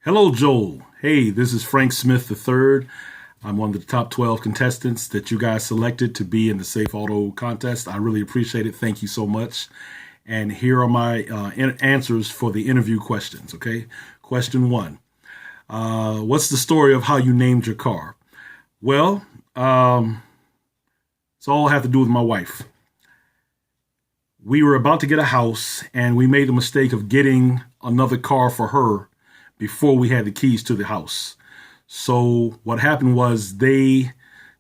Hello, Joel. Hey, this is Frank Smith III. I'm one of the top 12 contestants that you guys selected to be in the SafeAuto contest. I really appreciate it. Thank you so much. And here are my answers for the interview questions, okay? Question one. What's the story of how you named your car? Well, it's all have to do with my wife. We were about to get a house, and we made the mistake of getting another car for her before we had the keys to the house. So what happened was they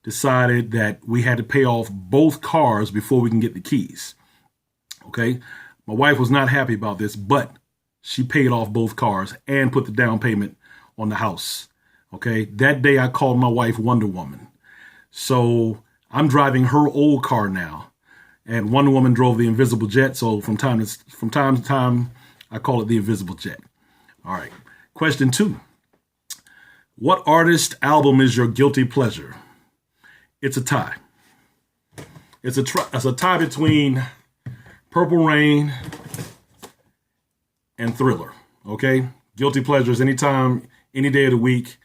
decided that we had to pay off both cars before we can get the keys. Okay. My wife was not happy about this, but she paid off both cars and put the down payment on the house. Okay. That day I called my wife Wonder Woman. So I'm driving her old car now, and Wonder Woman drove the invisible jet. So from time to time, I call it the invisible jet. All right. Question two. What artist album is your guilty pleasure? It's a tie. It's a tie between Purple Rain and Thriller. Okay? Guilty pleasures anytime, any day of the week.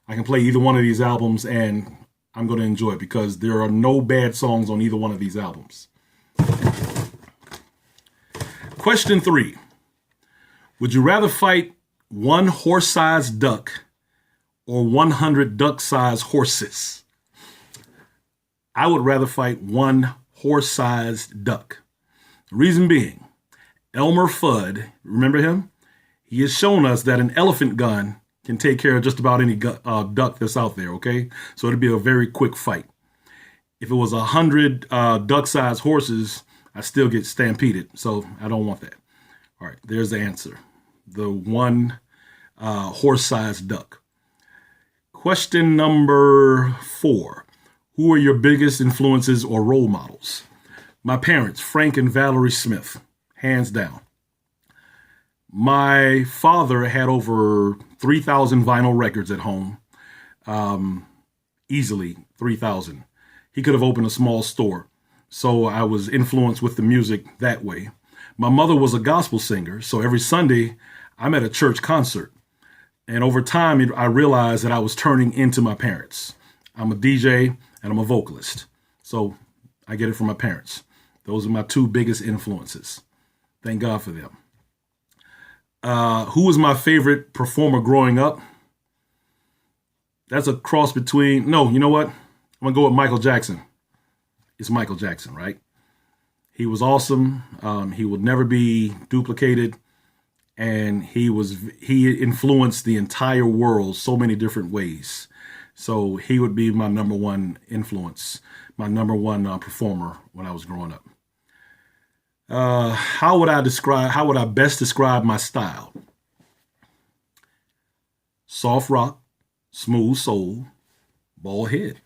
I can play either one of these albums and I'm going to enjoy it because there are no bad songs on either one of these albums. Question three. Would you rather fight one horse-sized duck or 100 duck-sized horses? I would rather fight one horse-sized duck. The reason being, Elmer Fudd, remember him? He has shown us that an elephant gun can take care of just about any duck that's out there, okay? So it'd be a very quick fight. If it was 100 duck-sized horses, I still get stampeded, so I don't want that. All right, there's the answer. The one horse-sized duck. Question number 4. Who are your biggest influences or role models? My parents, Frank and Valerie Smith, hands down. My father had over 3,000 vinyl records at home. Easily 3,000. He could have opened a small store. So I was influenced with the music that way. My mother was a gospel singer. So every Sunday I'm at a church concert. And over time, I realized that I was turning into my parents. I'm a DJ and I'm a vocalist. So I get it from my parents. Those are my two biggest influences. Thank God for them. Who was my favorite performer growing up? That's a cross between, no, you know what? I'm going to go with Michael Jackson. It's Michael Jackson, right? He was awesome. He would never be duplicated. And he influenced the entire world so many different ways. So he would be my number one influence, my number one performer when I was growing up. How would I best describe my style? Soft rock, smooth soul, bald head.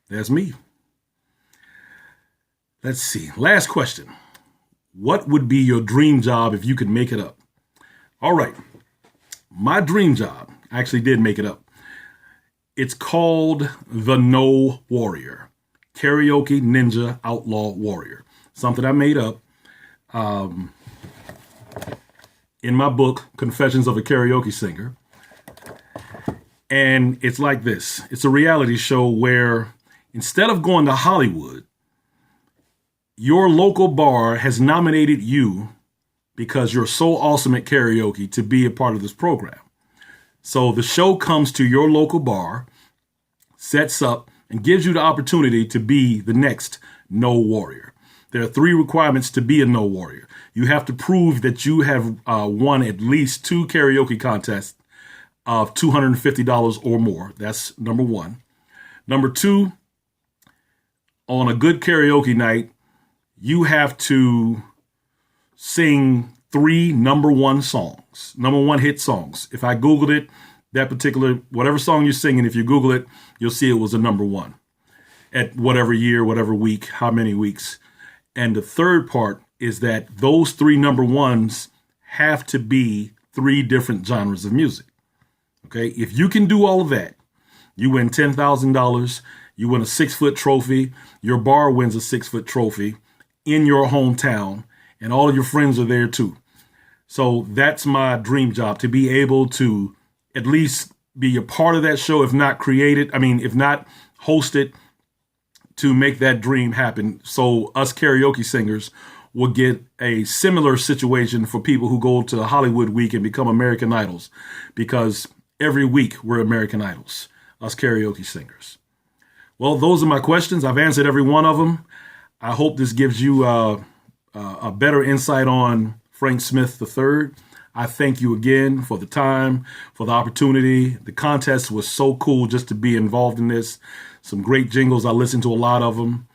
That's me. Let's see. Last question. What would be your dream job if you could make it up? All right. My dream job, I actually did make it up. It's called the K.N.O.Warrior. Karaoke Ninja Outlaw Warrior. Something I made up in my book, Confessions of a Karaoke Singer. And it's like this. It's a reality show where instead of going to Hollywood, your local bar has nominated you because you're so awesome at karaoke to be a part of this program. So the show comes to your local bar, sets up, and gives you the opportunity to be the next K.N.O.Warrior. There are 3 requirements to be a K.N.O.Warrior. You have to prove that you have won at least 2 karaoke contests of $250 or more. That's number 1. Number 2, on a good karaoke night, you have to sing 3 number 1 songs, number 1 hit songs. If I Googled it, that particular, whatever song you're singing, if you Google it, you'll see it was a number 1 at whatever year, whatever week, how many weeks. And the third part is that those 3 number 1s have to be 3 different genres of music. Okay. If you can do all of that, you win $10,000. You win a 6-foot trophy. Your bar wins a 6-foot trophy in your hometown, and all of your friends are there too. So that's my dream job, to be able to at least be a part of that show, if not create it. I mean, if not host it, to make that dream happen. So us karaoke singers will get a similar situation for people who go to Hollywood Week and become American Idols, because every week we're American Idols, us karaoke singers. Well, those are my questions. I've answered every one of them. I hope this gives you a better insight on Frank Smith III. I thank you again for the time, for the opportunity. The contest was so cool just to be involved in this. Some great jingles. I listened to a lot of them.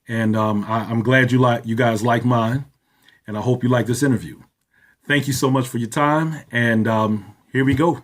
And I'm glad you guys like mine. And I hope you like this interview. Thank you so much for your time. And here we go.